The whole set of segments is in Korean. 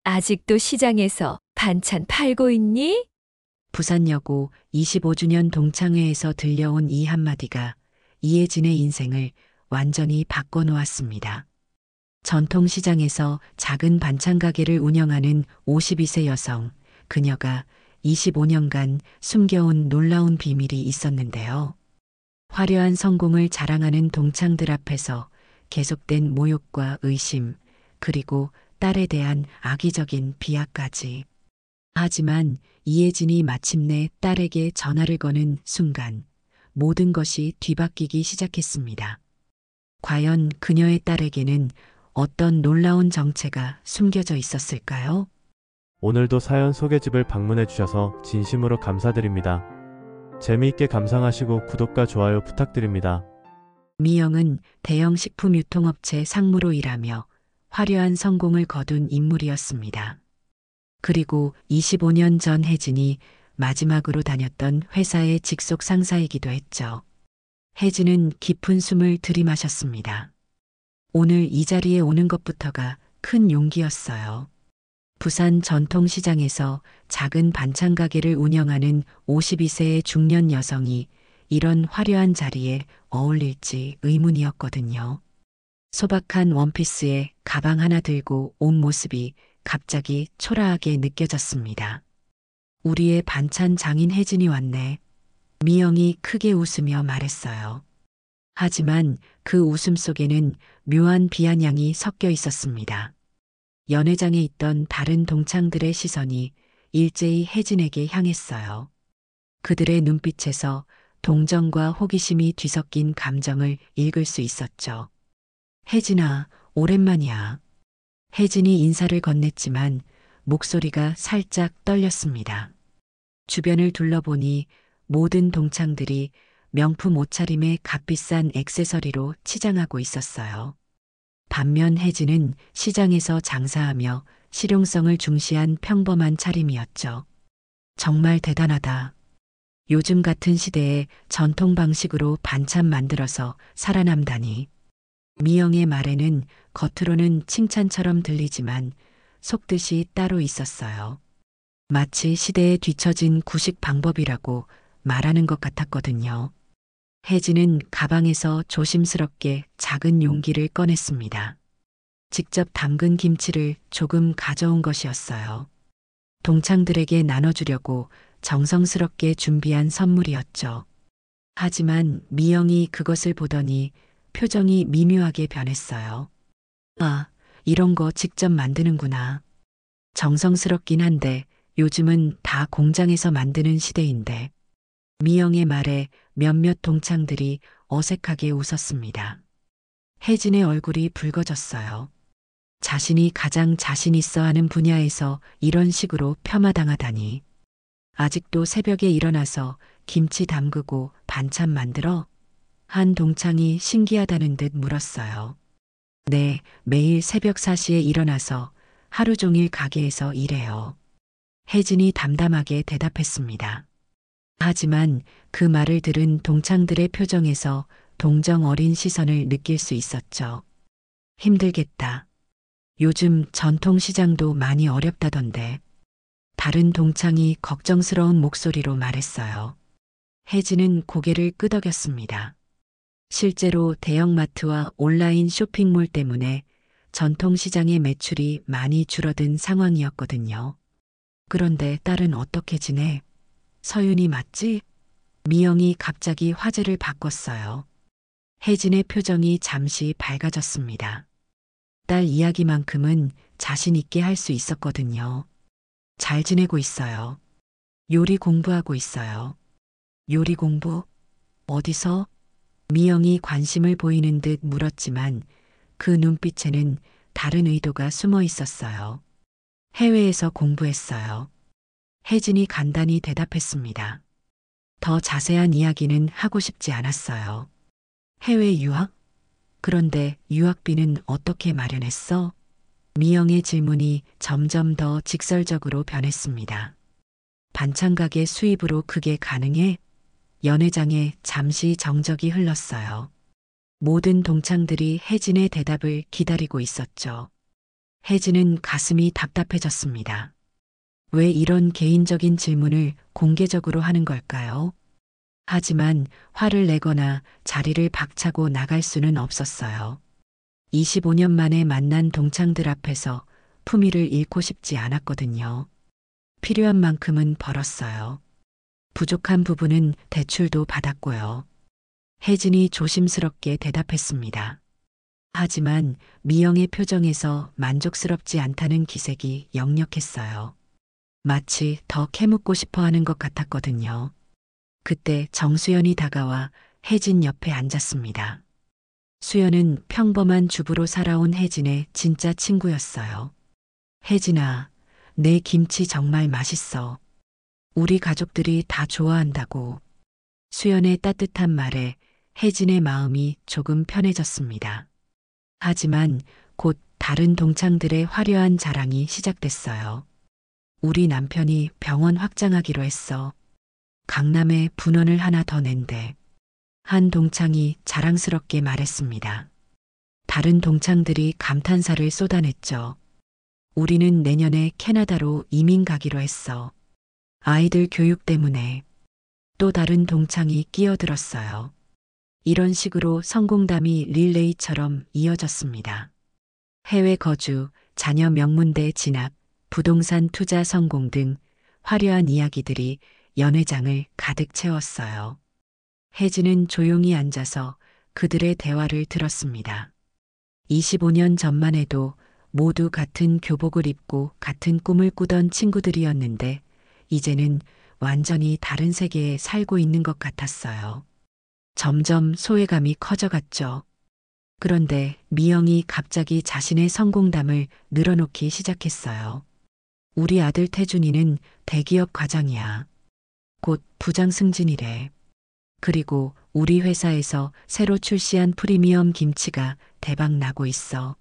아직도 시장에서 반찬 팔고 있니? 부산여고 25주년 동창회에서 들려온 이 한마디가 이혜진의 인생을 완전히 바꿔놓았습니다. 전통시장에서 작은 반찬 가게를 운영하는 52세 여성, 그녀가 25년간 숨겨온 놀라운 비밀이 있었는데요. 화려한 성공을 자랑하는 동창들 앞에서 계속된 모욕과 의심, 그리고 딸에 대한 악의적인 비하까지. 하지만 이혜진이 마침내 딸에게 전화를 거는 순간 모든 것이 뒤바뀌기 시작했습니다. 과연 그녀의 딸에게는 어떤 놀라운 정체가 숨겨져 있었을까요? 오늘도 사연 소개집을 방문해 주셔서 진심으로 감사드립니다. 재미있게 감상하시고 구독과 좋아요 부탁드립니다. 미영은 대형 식품 유통업체 상무로 일하며 화려한 성공을 거둔 인물이었습니다. 그리고 25년 전 혜진이 마지막으로 다녔던 회사의 직속 상사이기도 했죠. 혜진은 깊은 숨을 들이마셨습니다. 오늘 이 자리에 오는 것부터가 큰 용기였어요. 부산 전통시장에서 작은 반찬 가게를 운영하는 52세의 중년 여성이 이런 화려한 자리에 어울릴지 의문이었거든요. 소박한 원피스에 가방 하나 들고 온 모습이 갑자기 초라하게 느껴졌습니다. 우리의 반찬 장인 혜진이 왔네. 미영이 크게 웃으며 말했어요. 하지만 그 웃음 속에는 묘한 비아냥이 섞여 있었습니다. 연회장에 있던 다른 동창들의 시선이 일제히 혜진에게 향했어요. 그들의 눈빛에서 동정과 호기심이 뒤섞인 감정을 읽을 수 있었죠. 혜진아, 오랜만이야. 혜진이 인사를 건넸지만 목소리가 살짝 떨렸습니다. 주변을 둘러보니 모든 동창들이 명품 옷차림에 값비싼 액세서리로 치장하고 있었어요. 반면 혜진은 시장에서 장사하며 실용성을 중시한 평범한 차림이었죠. 정말 대단하다. 요즘 같은 시대에 전통 방식으로 반찬 만들어서 살아남다니. 미영의 말에는 겉으로는 칭찬처럼 들리지만 속뜻이 따로 있었어요. 마치 시대에 뒤처진 구식 방법이라고 말하는 것 같았거든요. 혜진은 가방에서 조심스럽게 작은 용기를 꺼냈습니다. 직접 담근 김치를 조금 가져온 것이었어요. 동창들에게 나눠주려고 정성스럽게 준비한 선물이었죠. 하지만 미영이 그것을 보더니 표정이 미묘하게 변했어요. 아, 이런 거 직접 만드는구나. 정성스럽긴 한데 요즘은 다 공장에서 만드는 시대인데. 미영의 말에 몇몇 동창들이 어색하게 웃었습니다. 혜진의 얼굴이 붉어졌어요. 자신이 가장 자신 있어 하는 분야에서 이런 식으로 폄하당하다니. 아직도 새벽에 일어나서 김치 담그고 반찬 만들어? 한 동창이 신기하다는 듯 물었어요. 네, 매일 새벽 4시에 일어나서 하루 종일 가게에서 일해요. 혜진이 담담하게 대답했습니다. 하지만 그 말을 들은 동창들의 표정에서 동정 어린 시선을 느낄 수 있었죠. 힘들겠다. 요즘 전통시장도 많이 어렵다던데. 다른 동창이 걱정스러운 목소리로 말했어요. 혜진은 고개를 끄덕였습니다. 실제로 대형마트와 온라인 쇼핑몰 때문에 전통시장의 매출이 많이 줄어든 상황이었거든요. 그런데 딸은 어떻게 지내? 서윤이 맞지? 미영이 갑자기 화제를 바꿨어요. 혜진의 표정이 잠시 밝아졌습니다. 딸 이야기만큼은 자신 있게 할 수 있었거든요. 잘 지내고 있어요. 요리 공부하고 있어요. 요리 공부? 어디서? 미영이 관심을 보이는 듯 물었지만 그 눈빛에는 다른 의도가 숨어 있었어요. 해외에서 공부했어요. 혜진이 간단히 대답했습니다. 더 자세한 이야기는 하고 싶지 않았어요. 해외 유학? 그런데 유학비는 어떻게 마련했어? 미영의 질문이 점점 더 직설적으로 변했습니다. 반찬 가게 수입으로 그게 가능해? 연회장에 잠시 정적이 흘렀어요. 모든 동창들이 혜진의 대답을 기다리고 있었죠. 혜진은 가슴이 답답해졌습니다. 왜 이런 개인적인 질문을 공개적으로 하는 걸까요? 하지만 화를 내거나 자리를 박차고 나갈 수는 없었어요. 25년 만에 만난 동창들 앞에서 품위를 잃고 싶지 않았거든요. 필요한 만큼은 벌었어요. 부족한 부분은 대출도 받았고요. 혜진이 조심스럽게 대답했습니다. 하지만 미영의 표정에서 만족스럽지 않다는 기색이 역력했어요. 마치 더 캐묻고 싶어 하는 것 같았거든요. 그때 정수연이 다가와 혜진 옆에 앉았습니다. 수연은 평범한 주부로 살아온 혜진의 진짜 친구였어요. 혜진아, 내 김치 정말 맛있어. 우리 가족들이 다 좋아한다고. 수연의 따뜻한 말에 혜진의 마음이 조금 편해졌습니다. 하지만 곧 다른 동창들의 화려한 자랑이 시작됐어요. 우리 남편이 병원 확장하기로 했어. 강남에 분원을 하나 더 낸대. 한 동창이 자랑스럽게 말했습니다. 다른 동창들이 감탄사를 쏟아냈죠. 우리는 내년에 캐나다로 이민 가기로 했어. 아이들 교육 때문에. 또 다른 동창이 끼어들었어요. 이런 식으로 성공담이 릴레이처럼 이어졌습니다. 해외 거주, 자녀 명문대 진학, 부동산 투자 성공 등 화려한 이야기들이 연회장을 가득 채웠어요. 혜진은 조용히 앉아서 그들의 대화를 들었습니다. 25년 전만 해도 모두 같은 교복을 입고 같은 꿈을 꾸던 친구들이었는데 이제는 완전히 다른 세계에 살고 있는 것 같았어요. 점점 소외감이 커져갔죠. 그런데 미영이 갑자기 자신의 성공담을 늘어놓기 시작했어요. 우리 아들 태준이는 대기업 과장이야. 곧 부장 승진이래. 그리고 우리 회사에서 새로 출시한 프리미엄 김치가 대박 나고 있어.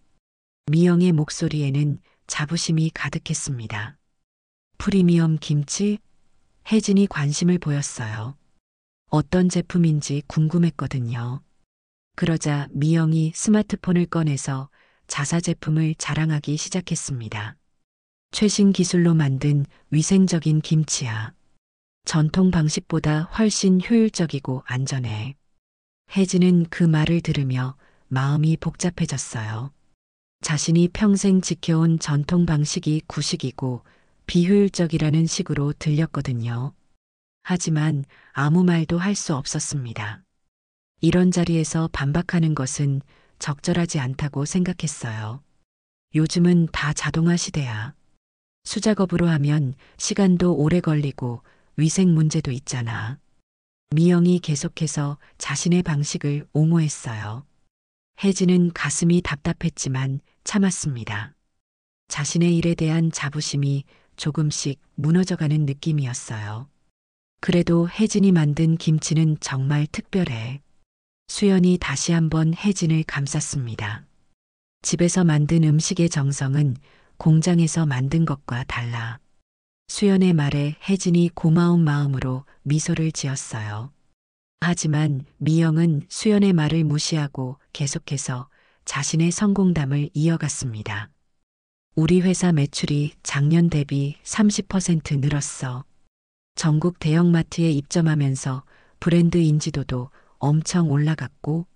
미영의 목소리에는 자부심이 가득했습니다. 프리미엄 김치? 혜진이 관심을 보였어요. 어떤 제품인지 궁금했거든요. 그러자 미영이 스마트폰을 꺼내서 자사 제품을 자랑하기 시작했습니다. 최신 기술로 만든 위생적인 김치야. 전통 방식보다 훨씬 효율적이고 안전해. 혜진은 그 말을 들으며 마음이 복잡해졌어요. 자신이 평생 지켜온 전통 방식이 구식이고 비효율적이라는 식으로 들렸거든요. 하지만 아무 말도 할 수 없었습니다. 이런 자리에서 반박하는 것은 적절하지 않다고 생각했어요. 요즘은 다 자동화 시대야. 수작업으로 하면 시간도 오래 걸리고 위생 문제도 있잖아. 미영이 계속해서 자신의 방식을 옹호했어요. 혜진은 가슴이 답답했지만 참았습니다. 자신의 일에 대한 자부심이 조금씩 무너져가는 느낌이었어요. 그래도 혜진이 만든 김치는 정말 특별해. 수연이 다시 한번 혜진을 감쌌습니다. 집에서 만든 음식의 정성은 공장에서 만든 것과 달라. 수연의 말에 혜진이 고마운 마음으로 미소를 지었어요. 하지만 미영은 수연의 말을 무시하고 계속해서 자신의 성공담을 이어갔습니다. 우리 회사 매출이 작년 대비 30% 늘었어. 전국 대형마트에 입점하면서 브랜드 인지도도 엄청 올라갔고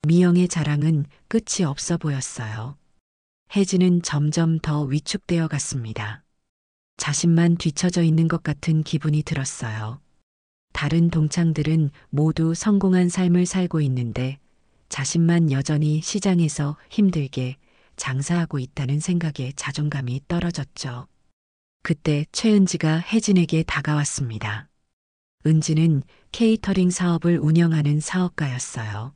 미영의 자랑은 끝이 없어 보였어요. 혜진은 점점 더 위축되어 갔습니다. 자신만 뒤처져 있는 것 같은 기분이 들었어요. 다른 동창들은 모두 성공한 삶을 살고 있는데 자신만 여전히 시장에서 힘들게 장사하고 있다는 생각에 자존감이 떨어졌죠. 그때 최은지가 혜진에게 다가왔습니다. 은지는 케이터링 사업을 운영하는 사업가였어요.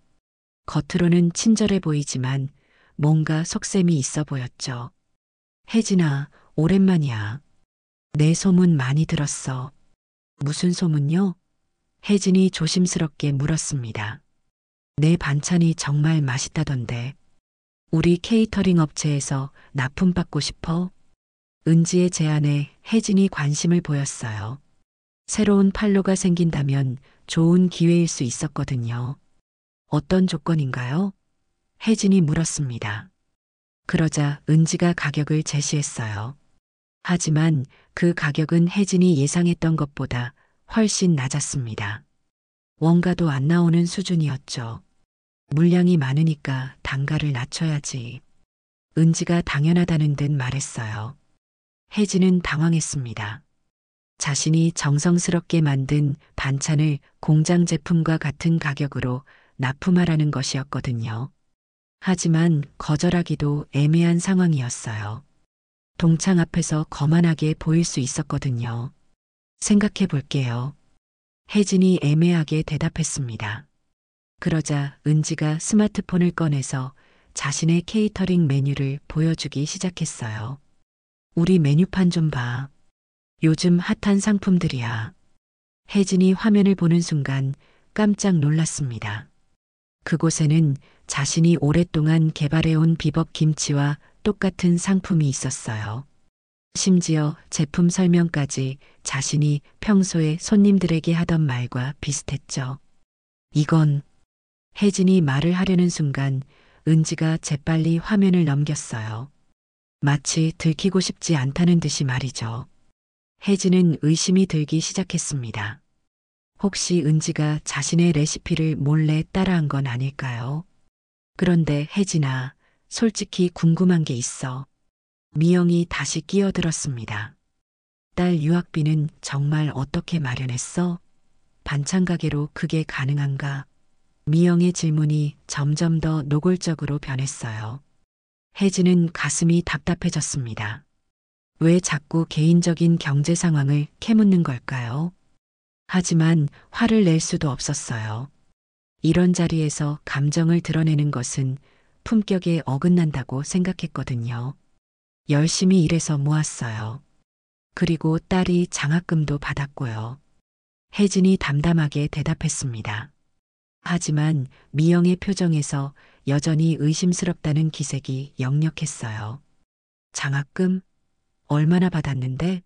겉으로는 친절해 보이지만 뭔가 속셈이 있어 보였죠. 혜진아, 오랜만이야. 내 소문 많이 들었어. 무슨 소문요? 혜진이 조심스럽게 물었습니다. 내 반찬이 정말 맛있다던데. 우리 케이터링 업체에서 납품받고 싶어? 은지의 제안에 혜진이 관심을 보였어요. 새로운 판로가 생긴다면 좋은 기회일 수 있었거든요. 어떤 조건인가요? 혜진이 물었습니다. 그러자 은지가 가격을 제시했어요. 하지만 그 가격은 혜진이 예상했던 것보다 훨씬 낮았습니다. 원가도 안 나오는 수준이었죠. 물량이 많으니까 단가를 낮춰야지. 은지가 당연하다는 듯 말했어요. 혜진은 당황했습니다. 자신이 정성스럽게 만든 반찬을 공장 제품과 같은 가격으로 납품하라는 것이었거든요. 하지만 거절하기도 애매한 상황이었어요. 동창 앞에서 거만하게 보일 수 있었거든요. 생각해 볼게요. 혜진이 애매하게 대답했습니다. 그러자 은지가 스마트폰을 꺼내서 자신의 케이터링 메뉴를 보여주기 시작했어요. 우리 메뉴판 좀 봐. 요즘 핫한 상품들이야. 혜진이 화면을 보는 순간 깜짝 놀랐습니다. 그곳에는 자신이 오랫동안 개발해온 비법 김치와 똑같은 상품이 있었어요. 심지어 제품 설명까지 자신이 평소에 손님들에게 하던 말과 비슷했죠. 이건 혜진이 말을 하려는 순간 은지가 재빨리 화면을 넘겼어요. 마치 들키고 싶지 않다는 듯이 말이죠. 혜진은 의심이 들기 시작했습니다. 혹시 은지가 자신의 레시피를 몰래 따라한 건 아닐까요? 그런데 혜진아, 솔직히 궁금한 게 있어. 미영이 다시 끼어들었습니다. 딸 유학비는 정말 어떻게 마련했어? 반찬 가게로 그게 가능한가? 미영의 질문이 점점 더 노골적으로 변했어요. 혜진은 가슴이 답답해졌습니다. 왜 자꾸 개인적인 경제 상황을 캐묻는 걸까요? 하지만 화를 낼 수도 없었어요. 이런 자리에서 감정을 드러내는 것은 품격에 어긋난다고 생각했거든요. 열심히 일해서 모았어요. 그리고 딸이 장학금도 받았고요. 혜진이 담담하게 대답했습니다. 하지만 미영의 표정에서 여전히 의심스럽다는 기색이 역력했어요. 장학금? 얼마나 받았는데?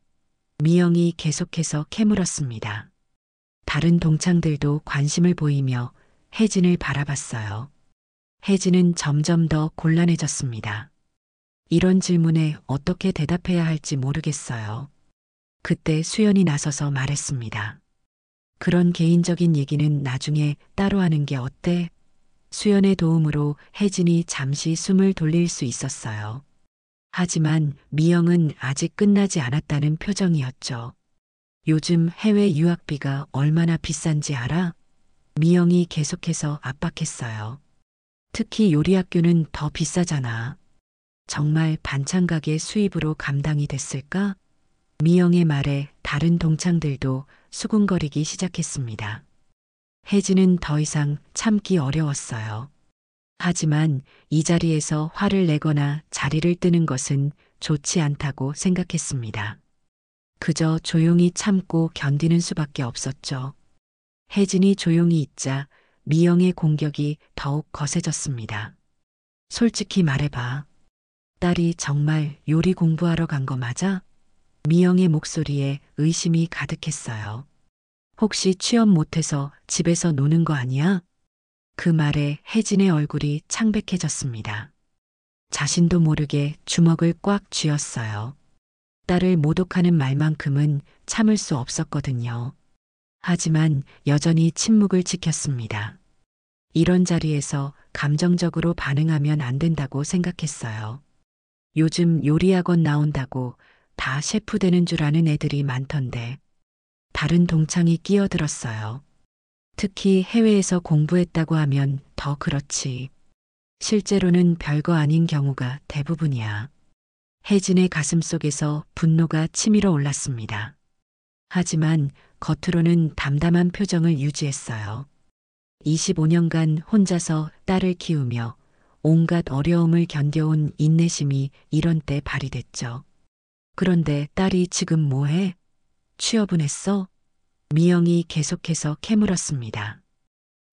미영이 계속해서 캐물었습니다. 다른 동창들도 관심을 보이며 혜진을 바라봤어요. 혜진은 점점 더 곤란해졌습니다. 이런 질문에 어떻게 대답해야 할지 모르겠어요. 그때 수연이 나서서 말했습니다. 그런 개인적인 얘기는 나중에 따로 하는 게 어때? 수연의 도움으로 혜진이 잠시 숨을 돌릴 수 있었어요. 하지만 미영은 아직 끝나지 않았다는 표정이었죠. 요즘 해외 유학비가 얼마나 비싼지 알아? 미영이 계속해서 압박했어요. 특히 요리학교는 더 비싸잖아. 정말 반찬 가게 수입으로 감당이 됐을까? 미영의 말에 다른 동창들도 수군거리기 시작했습니다. 혜진은 더 이상 참기 어려웠어요. 하지만 이 자리에서 화를 내거나 자리를 뜨는 것은 좋지 않다고 생각했습니다. 그저 조용히 참고 견디는 수밖에 없었죠. 혜진이 조용히 있자 미영의 공격이 더욱 거세졌습니다. 솔직히 말해봐. 딸이 정말 요리 공부하러 간 거 맞아? 미영의 목소리에 의심이 가득했어요. 혹시 취업 못해서 집에서 노는 거 아니야? 그 말에 혜진의 얼굴이 창백해졌습니다. 자신도 모르게 주먹을 꽉 쥐었어요. 딸을 모독하는 말만큼은 참을 수 없었거든요. 하지만 여전히 침묵을 지켰습니다. 이런 자리에서 감정적으로 반응하면 안 된다고 생각했어요. 요즘 요리학원 나온다고 다 셰프 되는 줄 아는 애들이 많던데. 다른 동창이 끼어들었어요. 특히 해외에서 공부했다고 하면 더 그렇지. 실제로는 별거 아닌 경우가 대부분이야. 혜진의 가슴 속에서 분노가 치밀어 올랐습니다. 하지만 겉으로는 담담한 표정을 유지했어요. 25년간 혼자서 딸을 키우며 온갖 어려움을 견뎌온 인내심이 이런 때 발휘됐죠. 그런데 딸이 지금 뭐해? 취업은 했어? 미영이 계속해서 캐물었습니다.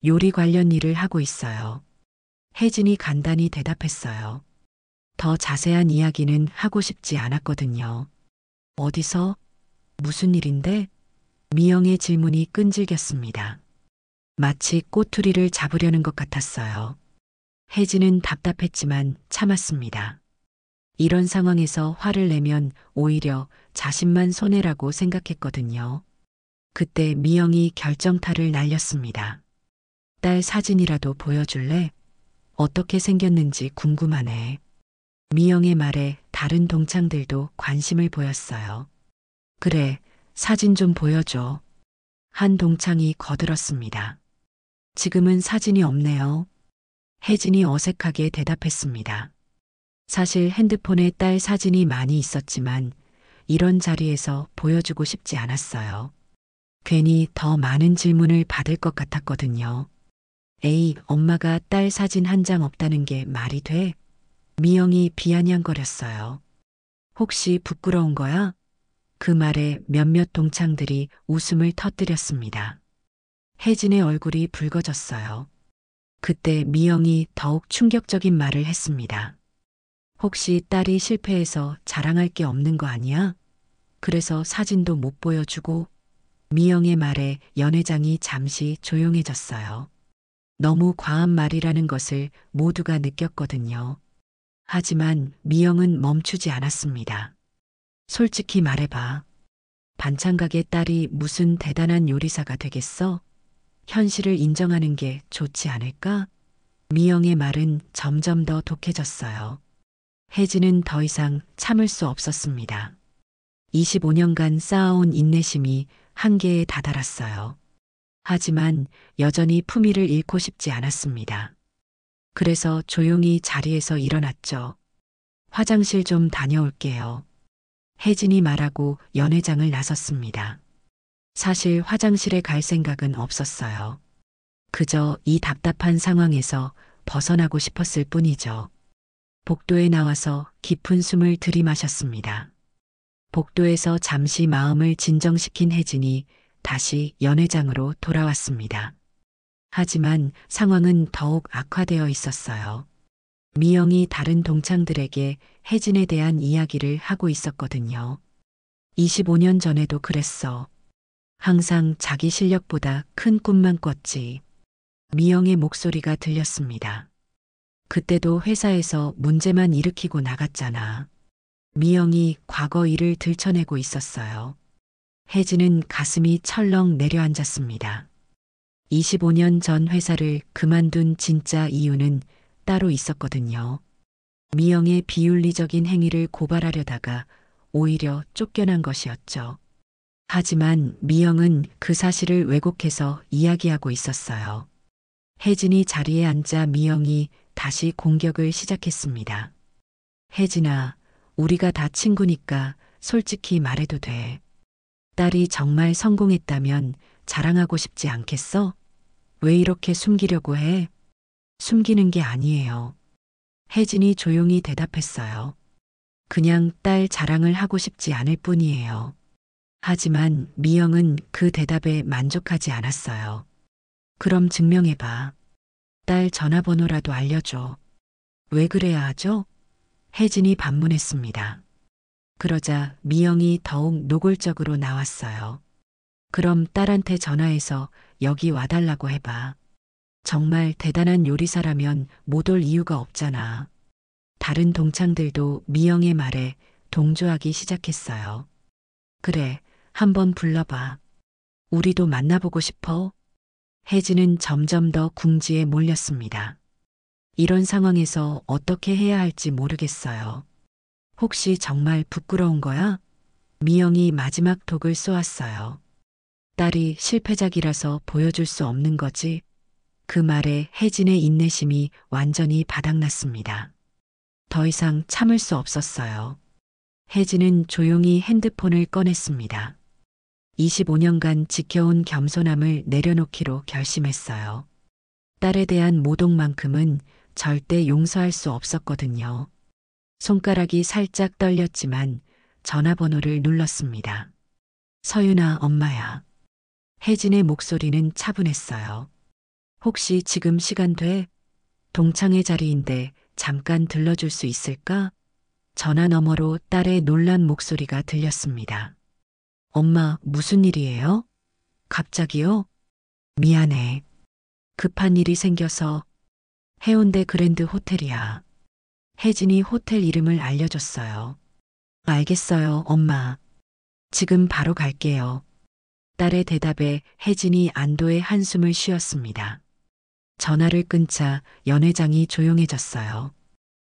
요리 관련 일을 하고 있어요. 혜진이 간단히 대답했어요. 더 자세한 이야기는 하고 싶지 않았거든요. 어디서? 무슨 일인데? 미영의 질문이 끈질겼습니다. 마치 꼬투리를 잡으려는 것 같았어요. 혜진은 답답했지만 참았습니다. 이런 상황에서 화를 내면 오히려 자신만 손해라고 생각했거든요. 그때 미영이 결정타를 날렸습니다. 딸 사진이라도 보여줄래? 어떻게 생겼는지 궁금하네. 미영의 말에 다른 동창들도 관심을 보였어요. 그래, 사진 좀 보여줘. 한 동창이 거들었습니다. 지금은 사진이 없네요. 혜진이 어색하게 대답했습니다. 사실 핸드폰에 딸 사진이 많이 있었지만 이런 자리에서 보여주고 싶지 않았어요. 괜히 더 많은 질문을 받을 것 같았거든요. 에이, 엄마가 딸 사진 한 장 없다는 게 말이 돼? 미영이 비아냥거렸어요. 혹시 부끄러운 거야? 그 말에 몇몇 동창들이 웃음을 터뜨렸습니다. 혜진의 얼굴이 붉어졌어요. 그때 미영이 더욱 충격적인 말을 했습니다. 혹시 딸이 실패해서 자랑할 게 없는 거 아니야? 그래서 사진도 못 보여주고. 미영의 말에 연회장이 잠시 조용해졌어요. 너무 과한 말이라는 것을 모두가 느꼈거든요. 하지만 미영은 멈추지 않았습니다. 솔직히 말해봐. 반찬 가게 딸이 무슨 대단한 요리사가 되겠어? 현실을 인정하는 게 좋지 않을까? 미영의 말은 점점 더 독해졌어요. 혜진은 더 이상 참을 수 없었습니다. 25년간 쌓아온 인내심이 한계에 다다랐어요. 하지만 여전히 품위를 잃고 싶지 않았습니다. 그래서 조용히 자리에서 일어났죠. 화장실 좀 다녀올게요. 혜진이 말하고 연회장을 나섰습니다. 사실 화장실에 갈 생각은 없었어요. 그저 이 답답한 상황에서 벗어나고 싶었을 뿐이죠. 복도에 나와서 깊은 숨을 들이마셨습니다. 복도에서 잠시 마음을 진정시킨 혜진이 다시 연회장으로 돌아왔습니다. 하지만 상황은 더욱 악화되어 있었어요. 미영이 다른 동창들에게 혜진에 대한 이야기를 하고 있었거든요. 25년 전에도 그랬어. 항상 자기 실력보다 큰 꿈만 꿨지. 미영의 목소리가 들렸습니다. 그때도 회사에서 문제만 일으키고 나갔잖아. 미영이 과거 일을 들춰내고 있었어요. 혜진은 가슴이 철렁 내려앉았습니다. 25년 전 회사를 그만둔 진짜 이유는 따로 있었거든요. 미영의 비윤리적인 행위를 고발하려다가 오히려 쫓겨난 것이었죠. 하지만 미영은 그 사실을 왜곡해서 이야기하고 있었어요. 혜진이 자리에 앉자 미영이 다시 공격을 시작했습니다. 혜진아, 우리가 다 친구니까 솔직히 말해도 돼. 딸이 정말 성공했다면 자랑하고 싶지 않겠어? 왜 이렇게 숨기려고 해? 숨기는 게 아니에요. 혜진이 조용히 대답했어요. 그냥 딸 자랑을 하고 싶지 않을 뿐이에요. 하지만 미영은 그 대답에 만족하지 않았어요. 그럼 증명해봐. 딸 전화번호라도 알려줘. 왜 그래야 하죠? 혜진이 반문했습니다. 그러자 미영이 더욱 노골적으로 나왔어요. 그럼 딸한테 전화해서 여기 와달라고 해봐. 정말 대단한 요리사라면 못 올 이유가 없잖아. 다른 동창들도 미영의 말에 동조하기 시작했어요. 그래, 한번 불러봐. 우리도 만나보고 싶어. 혜진은 점점 더 궁지에 몰렸습니다. 이런 상황에서 어떻게 해야 할지 모르겠어요. 혹시 정말 부끄러운 거야? 미영이 마지막 독을 쏘았어요. 딸이 실패작이라서 보여줄 수 없는 거지. 그 말에 혜진의 인내심이 완전히 바닥났습니다. 더 이상 참을 수 없었어요. 혜진은 조용히 핸드폰을 꺼냈습니다. 25년간 지켜온 겸손함을 내려놓기로 결심했어요. 딸에 대한 모독만큼은 절대 용서할 수 없었거든요. 손가락이 살짝 떨렸지만 전화번호를 눌렀습니다. 서윤아, 엄마야. 혜진의 목소리는 차분했어요. 혹시 지금 시간 돼? 동창회 자리인데 잠깐 들러줄 수 있을까? 전화 너머로 딸의 놀란 목소리가 들렸습니다. 엄마, 무슨 일이에요? 갑자기요? 미안해. 급한 일이 생겨서. 해운대 그랜드 호텔이야. 혜진이 호텔 이름을 알려줬어요. 알겠어요, 엄마. 지금 바로 갈게요. 딸의 대답에 혜진이 안도의 한숨을 쉬었습니다. 전화를 끊자 연회장이 조용해졌어요.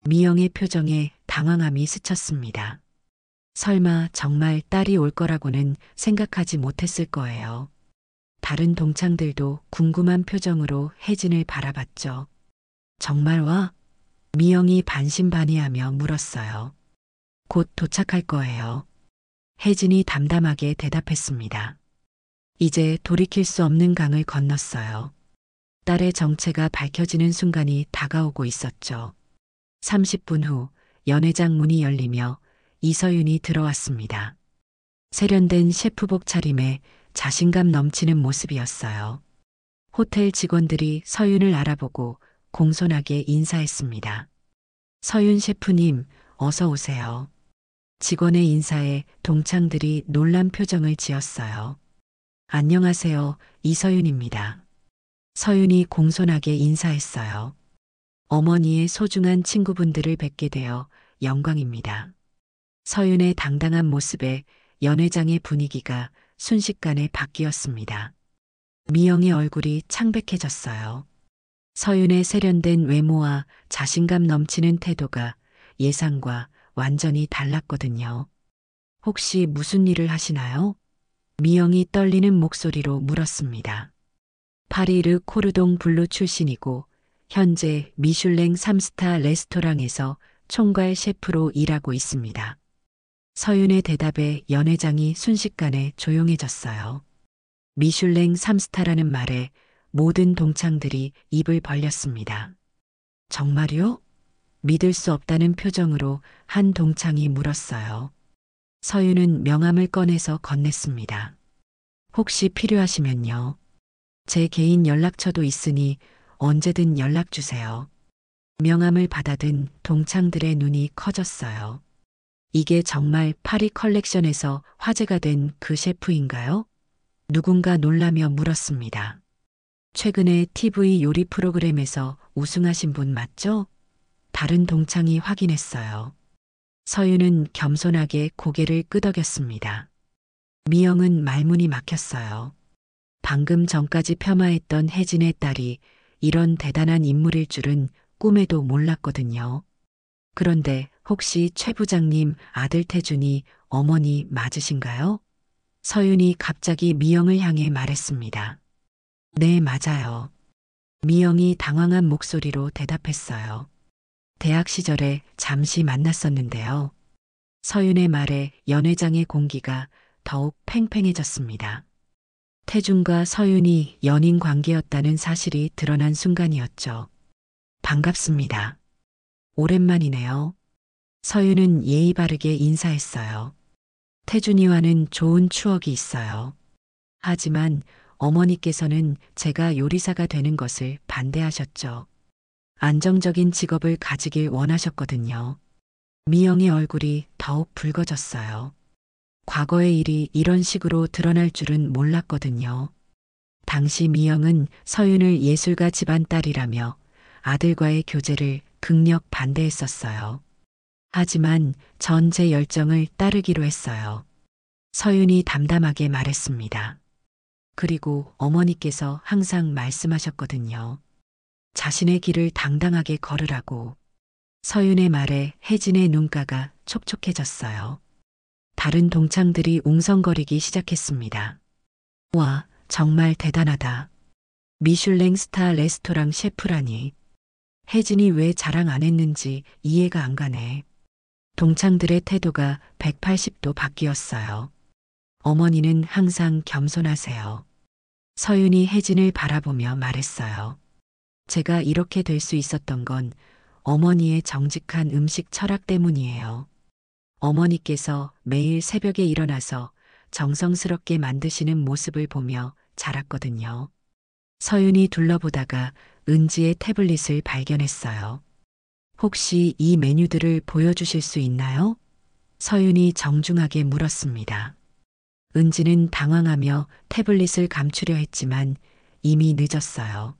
미영의 표정에 당황함이 스쳤습니다. 설마 정말 딸이 올 거라고는 생각하지 못했을 거예요. 다른 동창들도 궁금한 표정으로 혜진을 바라봤죠. 정말 와? 미영이 반신반의하며 물었어요. 곧 도착할 거예요. 혜진이 담담하게 대답했습니다. 이제 돌이킬 수 없는 강을 건넜어요. 딸의 정체가 밝혀지는 순간이 다가오고 있었죠. 30분 후 연회장 문이 열리며 이서윤이 들어왔습니다. 세련된 셰프복 차림에 자신감 넘치는 모습이었어요. 호텔 직원들이 서윤을 알아보고 공손하게 인사했습니다. 서윤 셰프님, 어서 오세요. 직원의 인사에 동창들이 놀란 표정을 지었어요. 안녕하세요, 이서윤입니다. 서윤이 공손하게 인사했어요. 어머니의 소중한 친구분들을 뵙게 되어 영광입니다. 서윤의 당당한 모습에 연회장의 분위기가 순식간에 바뀌었습니다. 미영의 얼굴이 창백해졌어요. 서윤의 세련된 외모와 자신감 넘치는 태도가 예상과 완전히 달랐거든요. 혹시 무슨 일을 하시나요? 미영이 떨리는 목소리로 물었습니다. 파리 르 코르동 블루 출신이고 현재 미슐랭 3스타 레스토랑에서 총괄 셰프로 일하고 있습니다. 서윤의 대답에 연회장이 순식간에 조용해졌어요. 미슐랭 3스타라는 말에 모든 동창들이 입을 벌렸습니다. 정말요? 믿을 수 없다는 표정으로 한 동창이 물었어요. 서윤은 명함을 꺼내서 건넸습니다. 혹시 필요하시면요. 제 개인 연락처도 있으니 언제든 연락 주세요. 명함을 받아든 동창들의 눈이 커졌어요. 이게 정말 파리 컬렉션에서 화제가 된 그 셰프인가요? 누군가 놀라며 물었습니다. 최근에 TV 요리 프로그램에서 우승하신 분 맞죠? 다른 동창이 확인했어요. 서윤은 겸손하게 고개를 끄덕였습니다. 미영은 말문이 막혔어요. 방금 전까지 폄하했던 혜진의 딸이 이런 대단한 인물일 줄은 꿈에도 몰랐거든요. 그런데 혹시 최 부장님 아들 태준이 어머니 맞으신가요? 서윤이 갑자기 미영을 향해 말했습니다. 네, 맞아요. 미영이 당황한 목소리로 대답했어요. 대학 시절에 잠시 만났었는데요. 서윤의 말에 연회장의 공기가 더욱 팽팽해졌습니다. 태준과 서윤이 연인 관계였다는 사실이 드러난 순간이었죠. 반갑습니다. 오랜만이네요. 서윤은 예의 바르게 인사했어요. 태준이와는 좋은 추억이 있어요. 하지만 어머니께서는 제가 요리사가 되는 것을 반대하셨죠. 안정적인 직업을 가지길 원하셨거든요. 미영의 얼굴이 더욱 붉어졌어요. 과거의 일이 이런 식으로 드러날 줄은 몰랐거든요. 당시 미영은 서윤을 예술가 집안 딸이라며 아들과의 교제를 극력 반대했었어요. 하지만 전 제 열정을 따르기로 했어요. 서윤이 담담하게 말했습니다. 그리고 어머니께서 항상 말씀하셨거든요. 자신의 길을 당당하게 걸으라고. 서윤의 말에 혜진의 눈가가 촉촉해졌어요. 다른 동창들이 웅성거리기 시작했습니다. 와, 정말 대단하다. 미슐랭 스타 레스토랑 셰프라니. 혜진이 왜 자랑 안 했는지 이해가 안 가네. 동창들의 태도가 180도 바뀌었어요. 어머니는 항상 겸손하세요. 서윤이 혜진을 바라보며 말했어요. 제가 이렇게 될 수 있었던 건 어머니의 정직한 음식 철학 때문이에요. 어머니께서 매일 새벽에 일어나서 정성스럽게 만드시는 모습을 보며 자랐거든요. 서윤이 둘러보다가 은지의 태블릿을 발견했어요. 혹시 이 메뉴들을 보여주실 수 있나요? 서윤이 정중하게 물었습니다. 은지는 당황하며 태블릿을 감추려 했지만 이미 늦었어요.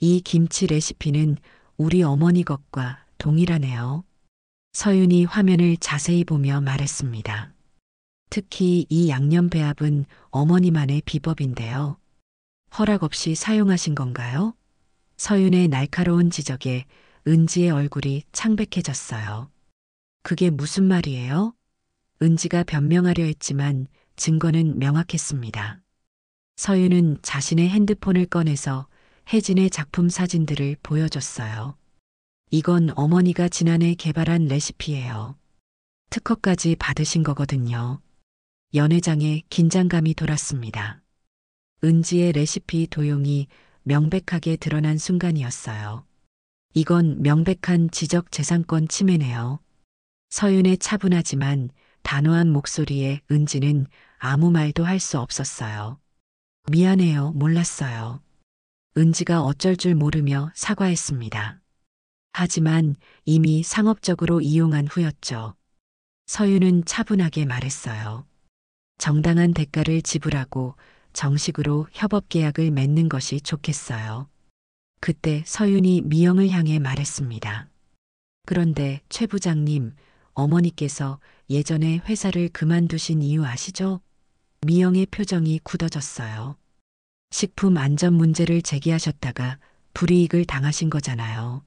이 김치 레시피는 우리 어머니 것과 동일하네요. 서윤이 화면을 자세히 보며 말했습니다. 특히 이 양념 배합은 어머니만의 비법인데요. 허락 없이 사용하신 건가요? 서윤의 날카로운 지적에 은지의 얼굴이 창백해졌어요. 그게 무슨 말이에요? 은지가 변명하려 했지만 증거는 명확했습니다. 서윤은 자신의 핸드폰을 꺼내서 혜진의 작품 사진들을 보여줬어요. 이건 어머니가 지난해 개발한 레시피예요. 특허까지 받으신 거거든요. 연회장에 긴장감이 돌았습니다. 은지의 레시피 도용이 명백하게 드러난 순간이었어요. 이건 명백한 지적재산권 침해네요. 서윤의 차분하지만 단호한 목소리에 은지는 아무 말도 할 수 없었어요. 미안해요, 몰랐어요. 은지가 어쩔 줄 모르며 사과했습니다. 하지만 이미 상업적으로 이용한 후였죠. 서윤은 차분하게 말했어요. 정당한 대가를 지불하고 정식으로 협업계약을 맺는 것이 좋겠어요. 그때 서윤이 미영을 향해 말했습니다. 그런데 최 부장님, 어머니께서 예전에 회사를 그만두신 이유 아시죠? 미영의 표정이 굳어졌어요. 식품 안전 문제를 제기하셨다가 불이익을 당하신 거잖아요.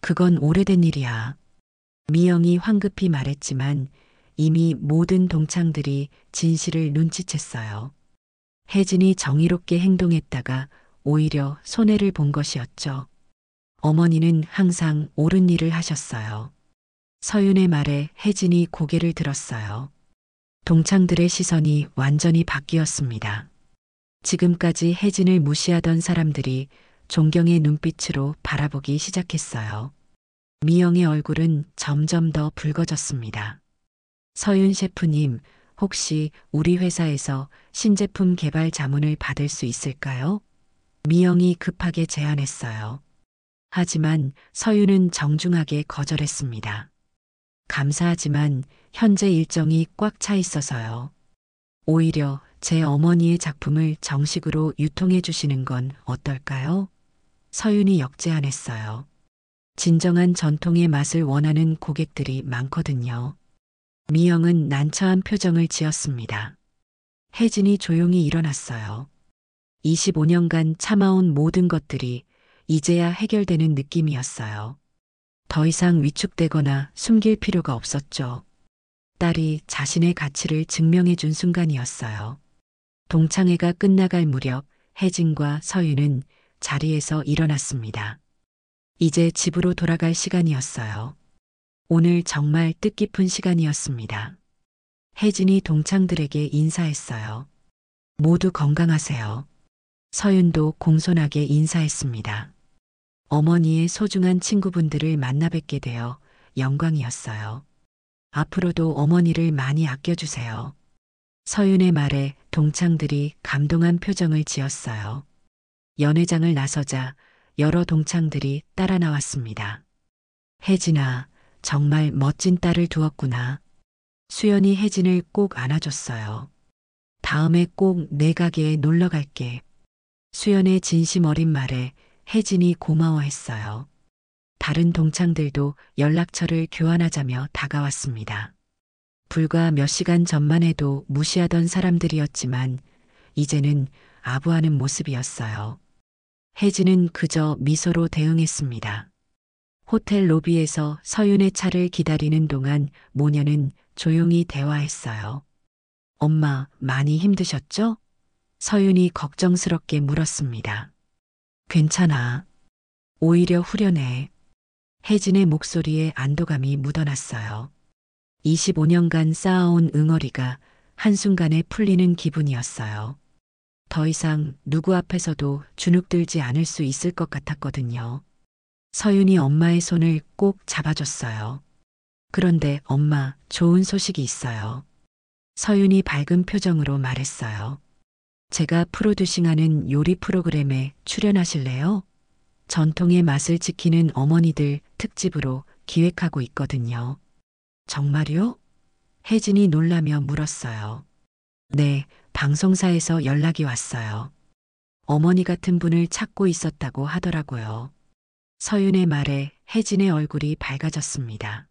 그건 오래된 일이야. 미영이 황급히 말했지만 이미 모든 동창들이 진실을 눈치챘어요. 혜진이 정의롭게 행동했다가 오히려 손해를 본 것이었죠. 어머니는 항상 옳은 일을 하셨어요. 서윤의 말에 혜진이 고개를 들었어요. 동창들의 시선이 완전히 바뀌었습니다. 지금까지 혜진을 무시하던 사람들이 존경의 눈빛으로 바라보기 시작했어요. 미영의 얼굴은 점점 더 붉어졌습니다. 서윤 셰프님, 혹시 우리 회사에서 신제품 개발 자문을 받을 수 있을까요? 미영이 급하게 제안했어요. 하지만 서윤은 정중하게 거절했습니다. 감사하지만 현재 일정이 꽉 차 있어서요. 오히려 제 어머니의 작품을 정식으로 유통해 주시는 건 어떨까요? 서윤이 역제안했어요. 진정한 전통의 맛을 원하는 고객들이 많거든요. 미영은 난처한 표정을 지었습니다. 혜진이 조용히 일어났어요. 25년간 참아온 모든 것들이 이제야 해결되는 느낌이었어요. 더 이상 위축되거나 숨길 필요가 없었죠. 딸이 자신의 가치를 증명해 준 순간이었어요. 동창회가 끝나갈 무렵 혜진과 서윤은 자리에서 일어났습니다. 이제 집으로 돌아갈 시간이었어요. 오늘 정말 뜻깊은 시간이었습니다. 혜진이 동창들에게 인사했어요. 모두 건강하세요. 서윤도 공손하게 인사했습니다. 어머니의 소중한 친구분들을 만나 뵙게 되어 영광이었어요. 앞으로도 어머니를 많이 아껴주세요. 서윤의 말에 동창들이 감동한 표정을 지었어요. 연회장을 나서자 여러 동창들이 따라 나왔습니다. 혜진아, 정말 멋진 딸을 두었구나. 수연이 혜진을 꼭 안아줬어요. 다음에 꼭 내 가게에 놀러 갈게. 수연의 진심 어린 말에 혜진이 고마워했어요. 다른 동창들도 연락처를 교환하자며 다가왔습니다. 불과 몇 시간 전만 해도 무시하던 사람들이었지만 이제는 아부하는 모습이었어요. 혜진은 그저 미소로 대응했습니다. 호텔 로비에서 서윤의 차를 기다리는 동안 모녀는 조용히 대화했어요. 엄마, 많이 힘드셨죠? 서윤이 걱정스럽게 물었습니다. 괜찮아. 오히려 후련해. 혜진의 목소리에 안도감이 묻어났어요. 25년간 쌓아온 응어리가 한순간에 풀리는 기분이었어요. 더 이상 누구 앞에서도 주눅들지 않을 수 있을 것 같았거든요. 서윤이 엄마의 손을 꼭 잡아줬어요. 그런데 엄마, 좋은 소식이 있어요. 서윤이 밝은 표정으로 말했어요. 제가 프로듀싱하는 요리 프로그램에 출연하실래요? 전통의 맛을 지키는 어머니들 특집으로 기획하고 있거든요. 정말요? 혜진이 놀라며 물었어요. 네, 방송사에서 연락이 왔어요. 어머니 같은 분을 찾고 있었다고 하더라고요. 서윤의 말에 혜진의 얼굴이 밝아졌습니다.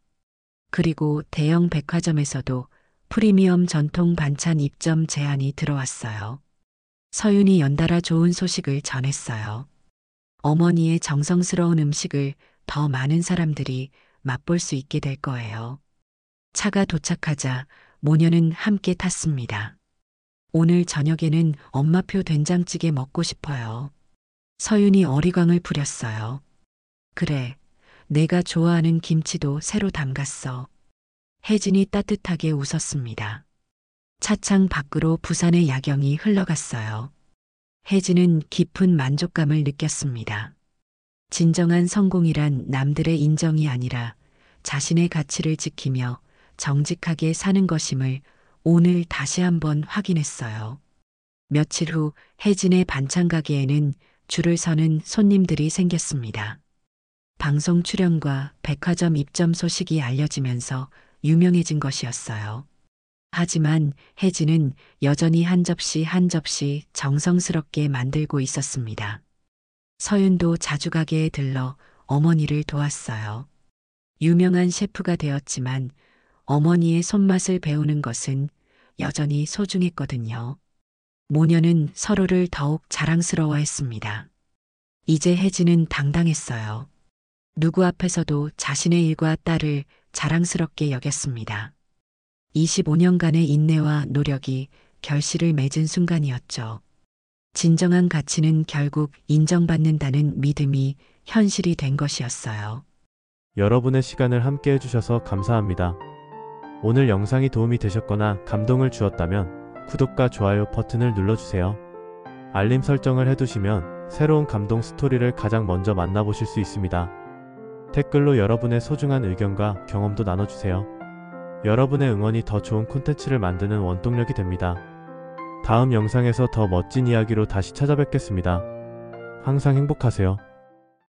그리고 대형 백화점에서도 프리미엄 전통 반찬 입점 제안이 들어왔어요. 서윤이 연달아 좋은 소식을 전했어요. 어머니의 정성스러운 음식을 더 많은 사람들이 맛볼 수 있게 될 거예요. 차가 도착하자 모녀는 함께 탔습니다. 오늘 저녁에는 엄마표 된장찌개 먹고 싶어요. 서윤이 어리광을 부렸어요. 그래, 내가 좋아하는 김치도 새로 담갔어. 혜진이 따뜻하게 웃었습니다. 차창 밖으로 부산의 야경이 흘러갔어요. 혜진은 깊은 만족감을 느꼈습니다. 진정한 성공이란 남들의 인정이 아니라 자신의 가치를 지키며 정직하게 사는 것임을 오늘 다시 한번 확인했어요. 며칠 후 혜진의 반찬 가게에는 줄을 서는 손님들이 생겼습니다. 방송 출연과 백화점 입점 소식이 알려지면서 유명해진 것이었어요. 하지만 혜진은 여전히 한 접시 한 접시 정성스럽게 만들고 있었습니다. 서윤도 자주 가게에 들러 어머니를 도왔어요. 유명한 셰프가 되었지만 어머니의 손맛을 배우는 것은 여전히 소중했거든요. 모녀는 서로를 더욱 자랑스러워했습니다. 이제 혜진은 당당했어요. 누구 앞에서도 자신의 일과 딸을 자랑스럽게 여겼습니다. 25년간의 인내와 노력이 결실을 맺은 순간이었죠. 진정한 가치는 결국 인정받는다는 믿음이 현실이 된 것이었어요. 여러분의 시간을 함께 해주셔서 감사합니다. 오늘 영상이 도움이 되셨거나 감동을 주었다면 구독과 좋아요 버튼을 눌러주세요. 알림 설정을 해두시면 새로운 감동 스토리를 가장 먼저 만나보실 수 있습니다. 댓글로 여러분의 소중한 의견과 경험도 나눠주세요. 여러분의 응원이 더 좋은 콘텐츠를 만드는 원동력이 됩니다. 다음 영상에서 더 멋진 이야기로 다시 찾아뵙겠습니다. 항상 행복하세요.